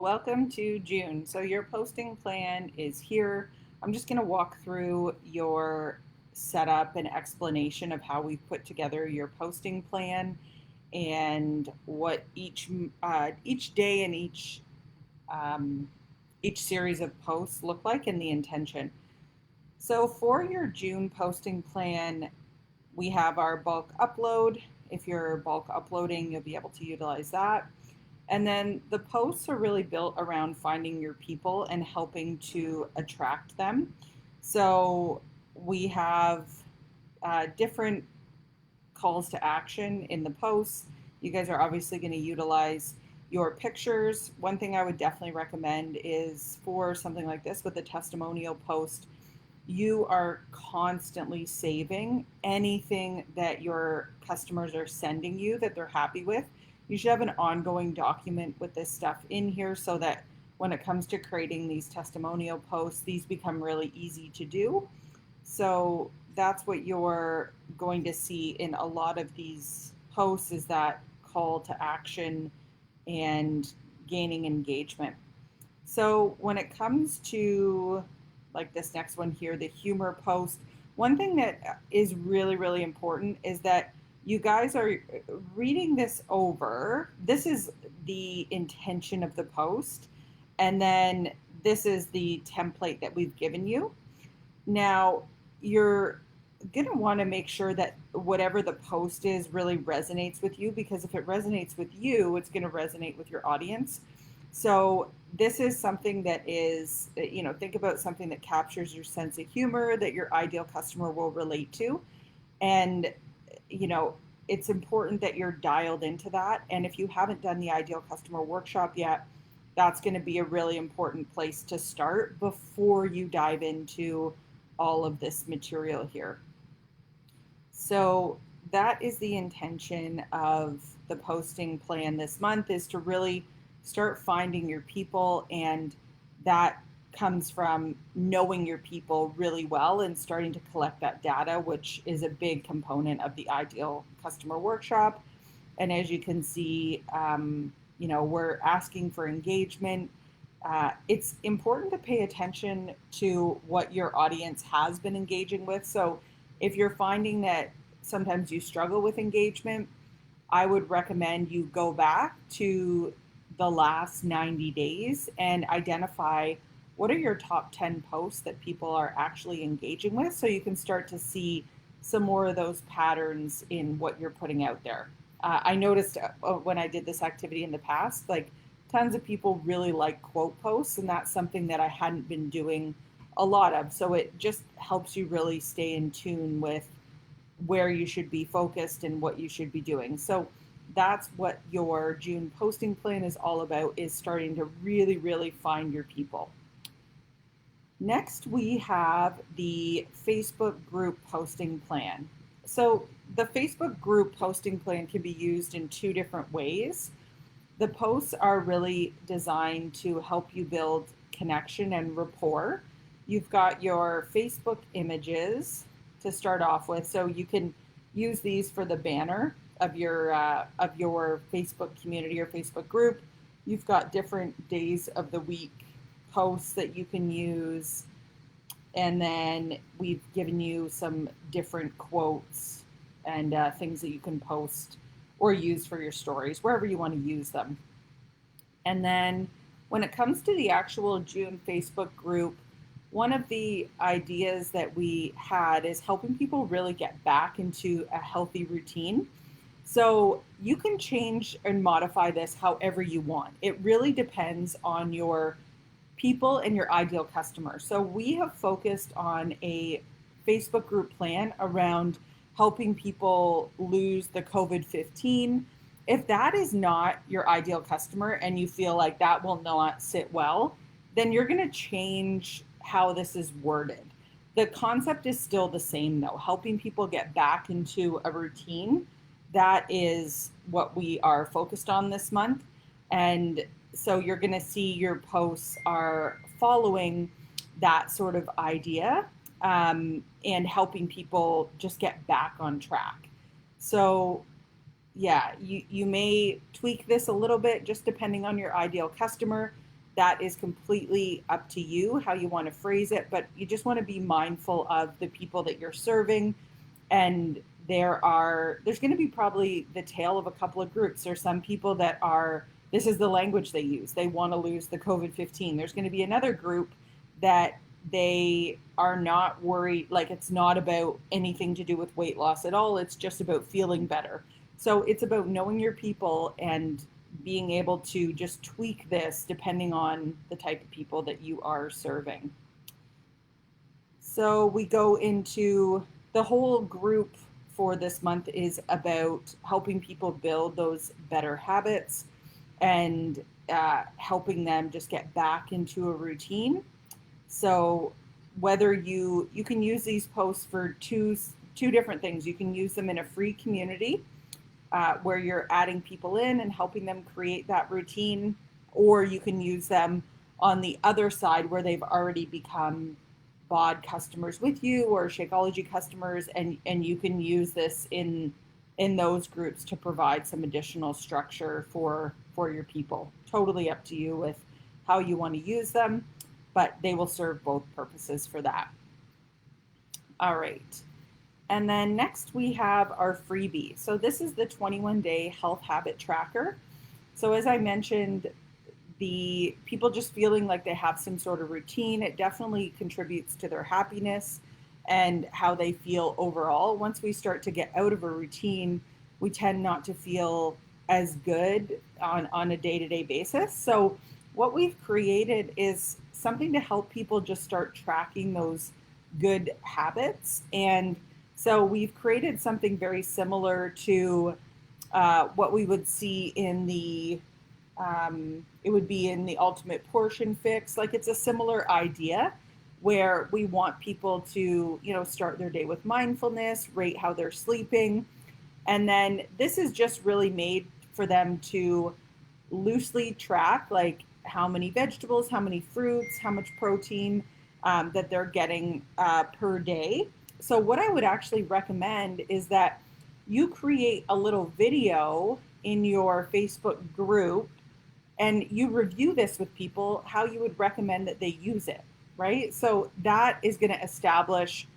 Welcome to June. So your posting plan is here. I'm just going to walk through your setup and explanation of how we've put together your posting plan and what each day and um, each series of posts look like and the intention. So for your June posting plan, we have our bulk upload. If you're bulk uploading, you'll be able to utilize that. And then the posts are really built around finding your people and helping to attract them. So we have different calls to action in the posts. You guys are obviously going to utilize your pictures. One thing I would definitely recommend is for something like this with a testimonial post, you are constantly saving anything that your customers are sending you that they're happy with. You should have an ongoing document with this stuff in here so that when it comes to creating these testimonial posts, these become really easy to do. So that's what you're going to see in a lot of these posts is that call to action and gaining engagement. So when it comes to like this next one here, the humor post, one thing that is really, really important is that you guys are reading this over. This is the intention of the post. And then this is the template that we've given you. Now, you're going to want to make sure that whatever the post is really resonates with you because if it resonates with you, it's going to resonate with your audience. So, this is something that is, think about something that captures your sense of humor that your ideal customer will relate to. And, you know, it's important that you're dialed into that. And if you haven't done the ideal customer workshop yet, that's going to be a really important place to start before you dive into all of this material here. So that is the intention of the posting plan this month is to really start finding your people, and that comes from knowing your people really well and starting to collect that data, which is a big component of the ideal customer workshop. And as you can see, we're asking for engagement. It's important to pay attention to what your audience has been engaging with. So if you're finding that sometimes you struggle with engagement, I would recommend you go back to the last 90 days and identify what are your top 10 posts that people are actually engaging with so you can start to see some more of those patterns in what you're putting out there. I noticed when I did this activity in the past, like tons of people really like quote posts, and that's something that I hadn't been doing a lot of. So it just helps you really stay in tune with where you should be focused and what you should be doing. So that's what your June posting plan is all about, is starting to really, really find your people. Next, we have the Facebook group posting plan. So the Facebook group posting plan can be used in two different ways. The posts are really designed to help you build connection and rapport. You've got your Facebook images to start off with, so you can use these for the banner of your Facebook community or Facebook group. You've got different days of the week posts that you can use, and then we've given you some different quotes and things that you can post or use for your stories, wherever you want to use them. And then when it comes to the actual June Facebook group, one of the ideas that we had is helping people really get back into a healthy routine. So you can change and modify this however you want. It really depends on your people and your ideal customer. So we have focused on a Facebook group plan around helping people lose the COVID-19. If that is not your ideal customer and you feel like that will not sit well, then you're going to change how this is worded. The concept is still the same though, helping people get back into a routine. That is what we are focused on this month. And so you're going to see your posts are following that sort of idea, and helping people just get back on track. So yeah, you may tweak this a little bit just depending on your ideal customer. that is completely up to you how you want to phrase it, but you just want to be mindful of the people that you're serving. And there's going to be probably the tail of a couple of groups. There's some people that are, this is the language they use, they want to lose the COVID-15. There's going to be another group that they are not worried, like it's not about anything to do with weight loss at all, it's just about feeling better. So it's about knowing your people and being able to just tweak this depending on the type of people that you are serving. So we go into the whole group for this month is about helping people build those better habits and helping them just get back into a routine. So whether you can use these posts for two different things. You can use them in a free community where you're adding people in and helping them create that routine, or you can use them on the other side where they've already become bod customers with you or Shakeology customers, and you can use this in those groups to provide some additional structure for your people. Totally up to you with how you want to use them, but they will serve both purposes for that. All right. And then next we have our freebie. So this is the 21-day health habit tracker. So as I mentioned, the people just feeling like they have some sort of routine, it definitely contributes to their happiness and how they feel overall. Once we start to get out of a routine, we tend not to feel as good on a day-to-day basis. So what we've created is something to help people just start tracking those good habits. And so we've created something very similar to what we would see in the it would be in the ultimate portion fix. Like it's a similar idea where we want people to, start their day with mindfulness, rate how they're sleeping. And then this is just really made for them to loosely track like how many vegetables, how many fruits, how much protein that they're getting per day. So what I would actually recommend is that you create a little video in your Facebook group and you review this with people, how you would recommend that they use it, right? So that is going to establish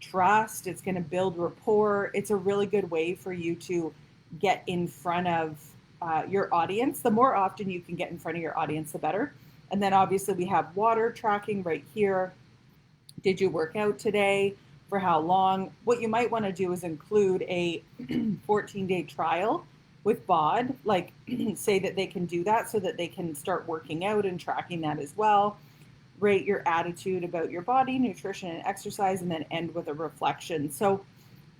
trust. It's going to build rapport. It's a really good way for you to get in front of your audience. The more often you can get in front of your audience, the better. And then obviously we have water tracking right here. Did you work out today? For how long? What you might want to do is include a 14-day trial with bod, like say that they can do that so that they can start working out and tracking that as well. Rate your attitude about your body, nutrition, and exercise, and then end with a reflection. So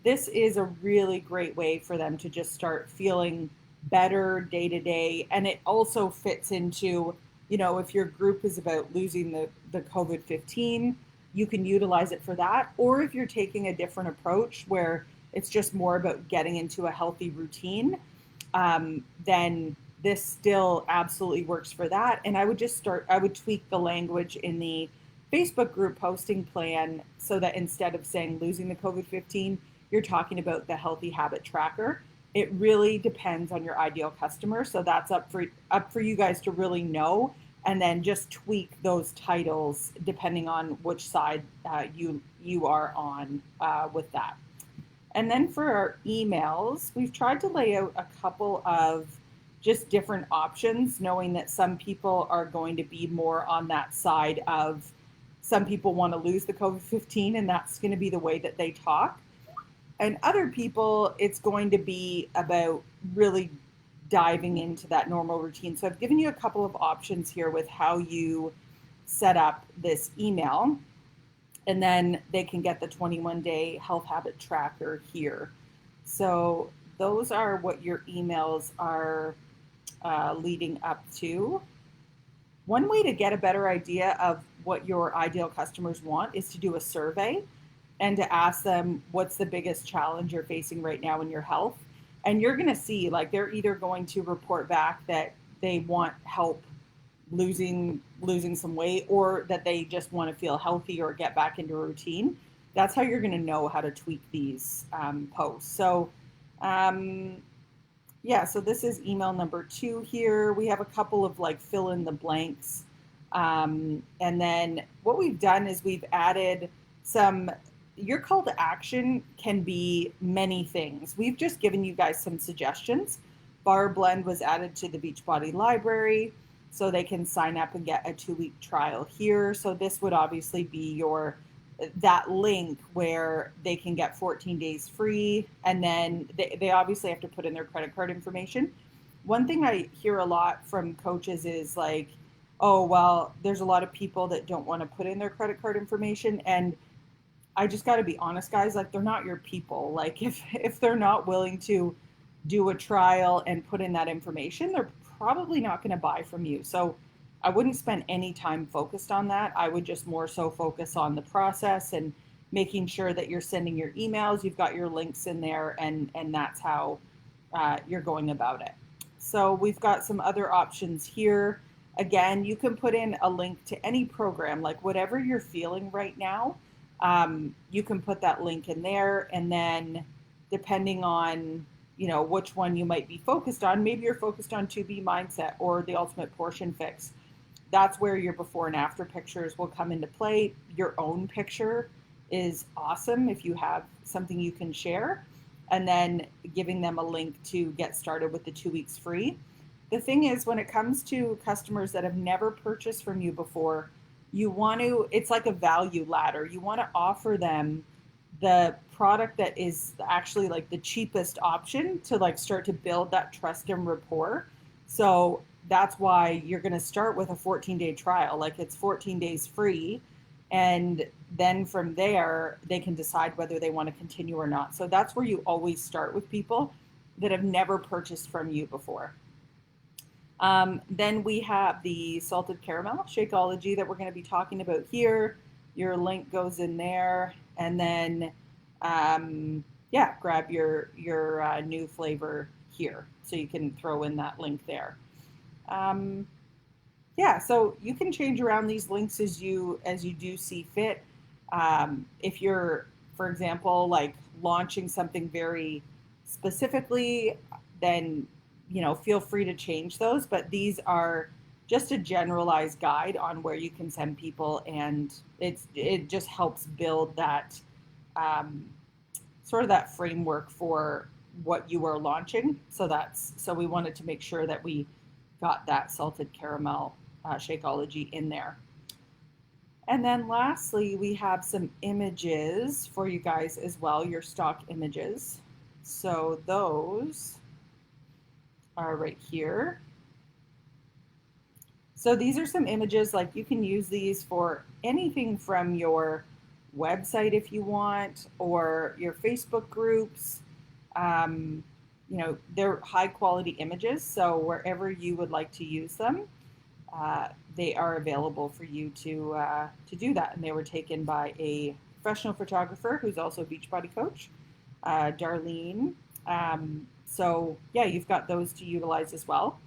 this is a really great way for them to just start feeling better day to day. And it also fits into, if your group is about losing the COVID-15, you can utilize it for that. Or if you're taking a different approach where it's just more about getting into a healthy routine, then this still absolutely works for that. And I would tweak the language in the Facebook group posting plan so that instead of saying losing the COVID-15, you're talking about the healthy habit tracker. It really depends on your ideal customer. So that's up for you guys to really know, and then just tweak those titles depending on which side you are on with that. And then for our emails, we've tried to lay out a couple of just different options, knowing that some people are going to be more on that side of some people want to lose the COVID-15, and that's going to be the way that they talk. And other people, it's going to be about really diving into that normal routine. So I've given you a couple of options here with how you set up this email, and then they can get the 21-day health habit tracker here. So those are what your emails are leading up to. One way to get a better idea of what your ideal customers want is to do a survey and to ask them what's the biggest challenge you're facing right now in your health. And you're going to see, like, they're either going to report back that they want help losing some weight, or that they just want to feel healthy or get back into a routine. That's how you're going to know how to tweak these posts. So so this is email number 2 here. We have a couple of like fill in the blanks And then what we've done is we've added some, your call to action can be many things. We've just given you guys some suggestions. Bar Blend was added to the Beachbody library, so they can sign up and get a 2-week trial here. So this would obviously be that link where they can get 14 days free, and then they obviously have to put in their credit card information. One thing I hear a lot from coaches is like, oh, well, there's a lot of people that don't want to put in their credit card information. And I just got to be honest, guys, like they're not your people. Like if they're not willing to do a trial and put in that information, they're probably not going to buy from you. So I wouldn't spend any time focused on that. I would just more so focus on the process and making sure that you're sending your emails, you've got your links in there, and that's how you're going about it. So we've got some other options here. Again, you can put in a link to any program, like whatever you're feeling right now. You can put that link in there, and then depending on which one you might be focused on, maybe you're focused on 2B mindset or the ultimate portion fix. That's where your before and after pictures will come into play. Your own picture is awesome if you have something you can share, and then giving them a link to get started with the 2 weeks free. The thing is, when it comes to customers that have never purchased from you before, it's like a value ladder. You want to offer them the product that is actually like the cheapest option to like start to build that trust and rapport. So that's why you're going to start with a 14-day trial. Like it's 14 days free. And then from there, they can decide whether they want to continue or not. So that's where you always start with people that have never purchased from you before. Then we have the salted caramel Shakeology that we're going to be talking about here. Your link goes in there, and then grab your new flavor here, so you can throw in that link there. So you can change around these links as you do see fit. If you're, for example, like launching something very specifically, then feel free to change those, but these are just a generalized guide on where you can send people, and it just helps build that sort of that framework for what you are launching. So we wanted to make sure that we got that salted caramel Shakeology in there. And then lastly, we have some images for you guys as well, your stock images. So those are right here. So these are some images, like you can use these for anything from your website if you want, or your Facebook groups. They're high quality images, so wherever you would like to use them, they are available for you to do that. And they were taken by a professional photographer who's also a Beachbody coach, Darlene. You've got those to utilize as well.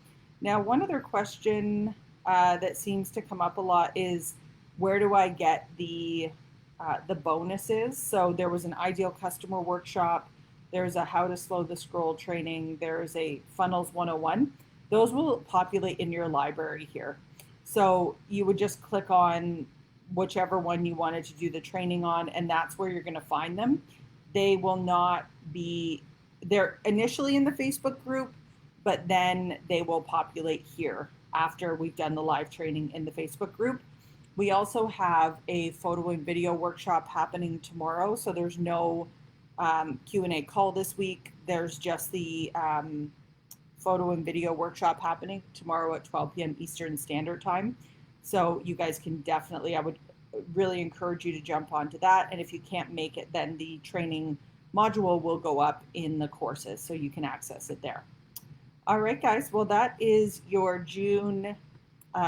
Now, one other question that seems to come up a lot is, where do I get the bonuses? So there was an ideal customer workshop. There's a how to slow the scroll training. There's a funnels 101. Those will populate in your library here. So you would just click on whichever one you wanted to do the training on, and that's where you're going to find them. They will not be, they're initially in the Facebook group, but then they will populate here after we've done the live training in the Facebook group. We also have a photo and video workshop happening tomorrow. So there's no Q&A call this week. There's just the photo and video workshop happening tomorrow at 12 p.m. Eastern Standard Time. So you guys can definitely, I would really encourage you to jump onto that. And if you can't make it, then the training module will go up in the courses, so you can access it there. All right, guys. Well, that is your June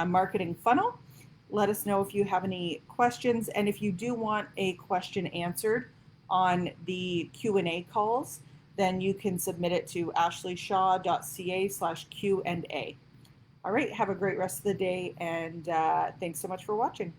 marketing funnel. Let us know if you have any questions. And if you do want a question answered on the Q&A calls, then you can submit it to ashleyshaw.ca/Q&A. All right. Have a great rest of the day. And thanks so much for watching.